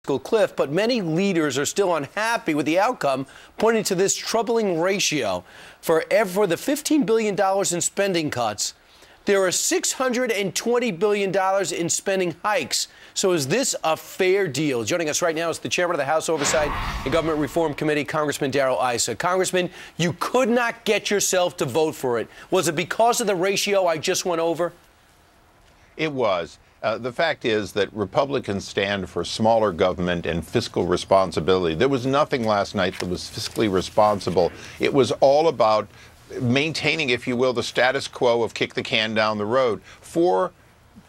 cliff, but many leaders are still unhappy with the outcome, pointing to this troubling ratio. For the $15 billion in spending cuts, there are $620 billion in spending hikes. So is this a fair deal? Joining us right now is the chairman of the House Oversight and Government Reform Committee, Congressman Issa. Congressman, you could not get yourself to vote for it. Was it because of the ratio I just went over? It was. The fact is that Republicans stand for smaller government and fiscal responsibility. There was nothing last night that was fiscally responsible. It was all about maintaining, if you will, the status quo of kick the can down the road. $4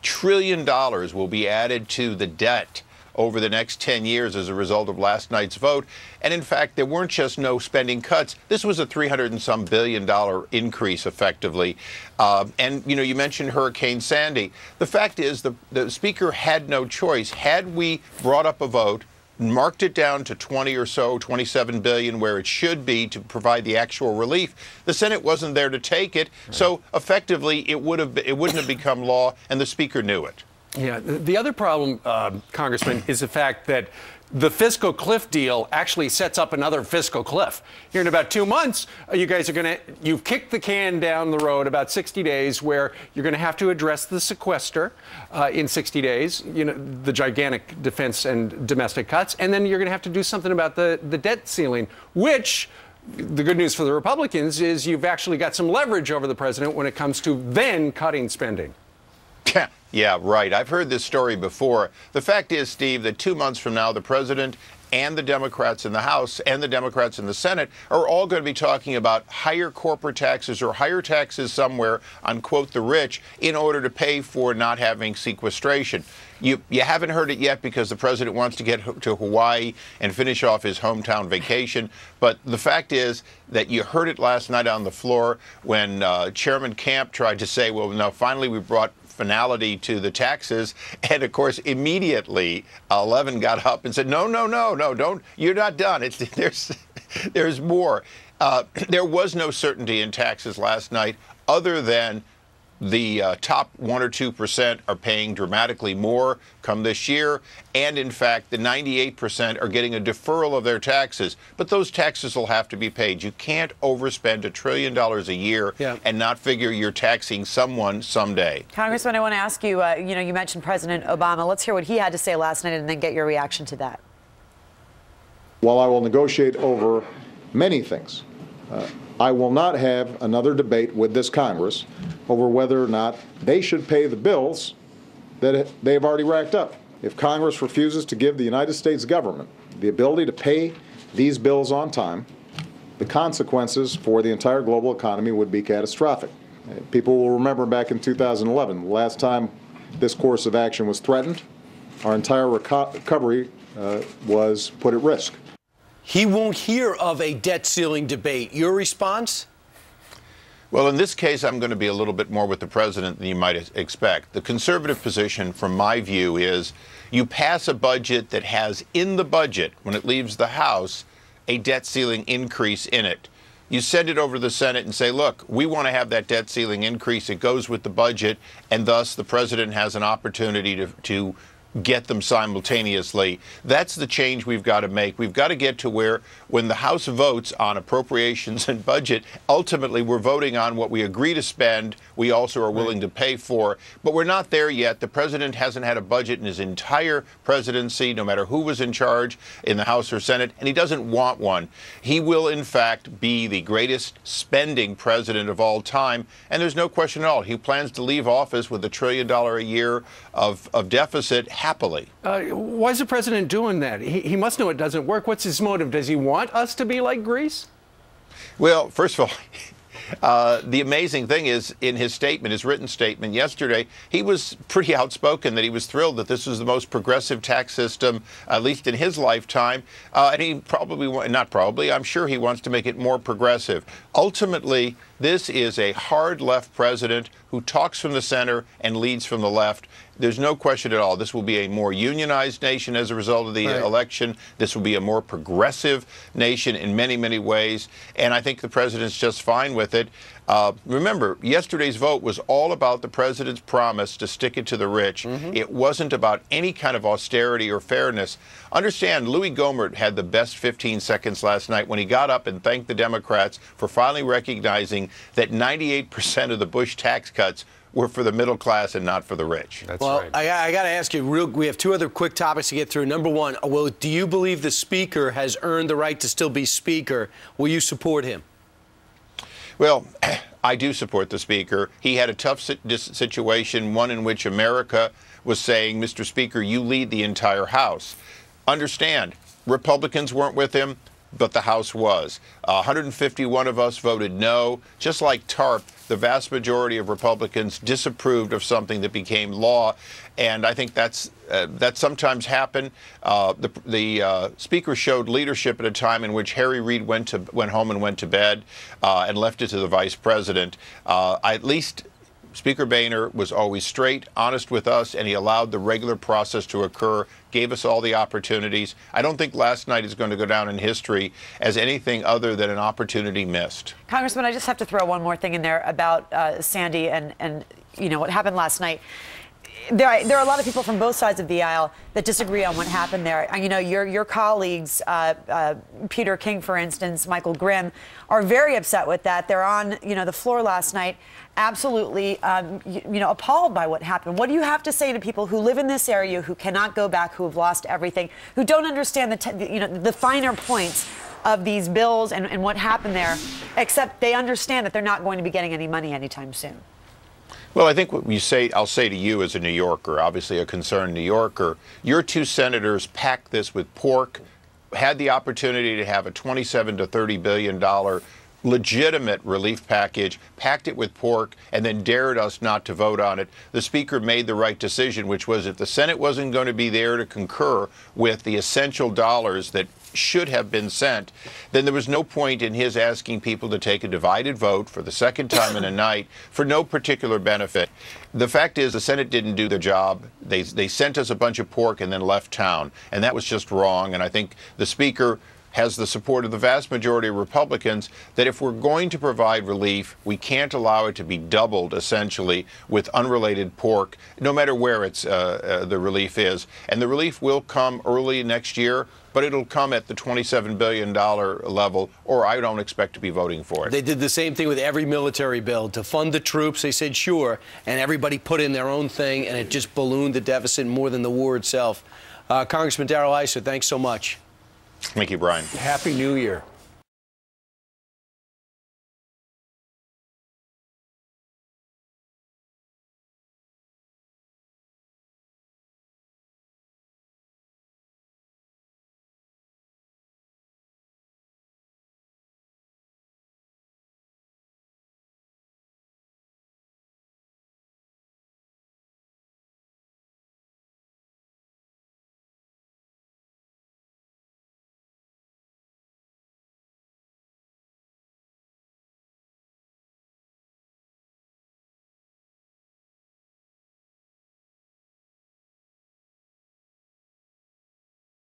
trillion will be added to the debt over the next 10 years as a result of last night's vote. And in fact, there weren't just no spending cuts. This was a $300 and some billion increase, effectively. And, you know, you mentioned Hurricane Sandy. The fact is the Speaker had no choice. Had we brought up a vote, marked it down to 20 or so, 27 billion, where it should be to provide the actual relief, the Senate wasn't there to take it. So effectively, it wouldn't have become law, and the Speaker knew it. Yeah, the other problem, Congressman, is the fact that the fiscal cliff deal actually sets up another fiscal cliff. Here in about 2 months, you guys are you've kicked the can down the road about 60 days where you're going to have to address the sequester in 60 days, you know, the gigantic defense and domestic cuts, and then you're going to have to do something about the debt ceiling, which the good news for the Republicans is you've actually got some leverage over the president when it comes to then cutting spending. Yeah, right. I've heard this story before. The fact is, Steve, that 2 months from now, the president and the Democrats in the House and the Democrats in the Senate are all going to be talking about higher corporate taxes or higher taxes somewhere on, quote, the rich in order to pay for not having sequestration. You haven't heard it yet because the president wants to get to Hawaii and finish off his hometown vacation. But the fact is that you heard it last night on the floor when Chairman Camp tried to say, well, no, finally we brought finality to the taxes, and of course immediately Levin got up and said, no, don't, you're not done. There's more. There was no certainty in taxes last night other than the top 1 or 2% are paying dramatically more come this year, and in fact the 98% are getting a deferral of their taxes, but those taxes will have to be paid. You can't overspend $1 trillion a year and not figure you're taxing someone someday. Congressman, I want to ask you, you know, you mentioned President Obama. Let's hear what he had to say last night and then get your reaction to that. While I will negotiate over many things, I will not have another debate with this Congress over whether or not they should pay the bills that they have already racked up. If Congress refuses to give the United States government the ability to pay these bills on time, the consequences for the entire global economy would be catastrophic. People will remember back in 2011, the last time this course of action was threatened, our entire recovery was put at risk. He won't hear of a debt ceiling debate. Your response? Well, in this case, I'm going to be a little bit more with the president than you might expect. The conservative position, from my view, is you pass a budget that has in the budget, when it leaves the House, a debt ceiling increase in it. You send it over to the Senate and say, look, we want to have that debt ceiling increase. It goes with the budget, and thus the president has an opportunity to get them simultaneously. That's the change we've got to make. We've got to get to where when the House votes on appropriations and budget, ultimately we're voting on what we agree to spend, we also are willing to pay for. But we're not there yet. The president hasn't had a budget in his entire presidency, no matter who was in charge in the House or Senate, and he doesn't want one. He will, in fact, be the greatest spending president of all time, and there's no question at all. He plans to leave office with $1 trillion a year of deficit happily. Why is the president doing that? He must know it doesn't work. What's his motive? Does he want us to be like Greece? Well, first of all, the amazing thing is, in his statement, his written statement yesterday, he was pretty outspoken that he was thrilled that this was the most progressive tax system, at least in his lifetime. And he I'm sure he wants to make it more progressive. Ultimately, this is a hard left president who talks from the center and leads from the left. There's no question at all. This will be a more unionized nation as a result of the election. This will be a more progressive nation in many, many ways. And I think the president's just fine with it. Remember, yesterday's vote was all about the president's promise to stick it to the rich. It wasn't about any kind of austerity or fairness. Understand, Louis Gohmert had the best 15 seconds last night when he got up and thanked the Democrats for finally recognizing that 98% of the Bush tax cuts were for the middle class and not for the rich. That's well, right. I got to ask you, we have two other quick topics to get through. Number one, do you believe the Speaker has earned the right to still be Speaker? Will you support him? Well, I do support the Speaker. He had a tough situation, one in which America was saying, Mr. Speaker, you lead the entire House. Understand, Republicans weren't with him, but the House was. 151 of us voted no. Just like TARP, the vast majority of Republicans disapproved of something that became law, and I think that sometimes happened. The Speaker showed leadership at a time in which Harry Reid went home and went to bed and left it to the Vice President. At least Speaker Boehner was always straight, honest with us, and he allowed the regular process to occur, gave us all the opportunities. I don't think last night is going to go down in history as anything other than an opportunity missed. Congressman, I just have to throw one more thing in there about Sandy and you know what happened last night. There are a lot of people from both sides of the aisle that disagree on what happened there. You know, your colleagues, Peter King, for instance, Michael Grimm, are very upset with that. They're on, the floor last night, absolutely, appalled by what happened. What do you have to say to people who live in this area, who cannot go back, who have lost everything, who don't understand the finer points of these bills and what happened there, except they understand that they're not going to be getting any money anytime soon? Well, I think what you say, I'll say to you as a New Yorker, obviously a concerned New Yorker, your two senators packed this with pork, had the opportunity to have a $27 to $30 billion legitimate relief package, packed it with pork, and then dared us not to vote on it. The Speaker made the right decision, which was if the Senate wasn't going to be there to concur with the essential dollars that should have been sent, then there was no point in his asking people to take a divided vote for the second time in a night for no particular benefit. The fact is the Senate didn't do their job. They sent us a bunch of pork and then left town, and that was just wrong. And I think the Speaker has the support of the vast majority of Republicans that if we're going to provide relief, we can't allow it to be doubled, essentially, with unrelated pork, no matter where it's the relief is. And the relief will come early next year, but it'll come at the $27 billion level, or I don't expect to be voting for it. They did the same thing with every military bill. To fund the troops, they said sure, and everybody put in their own thing, and it just ballooned the deficit more than the war itself. Congressman Darrell Issa, thanks so much. Thank you, Brian. Happy New Year.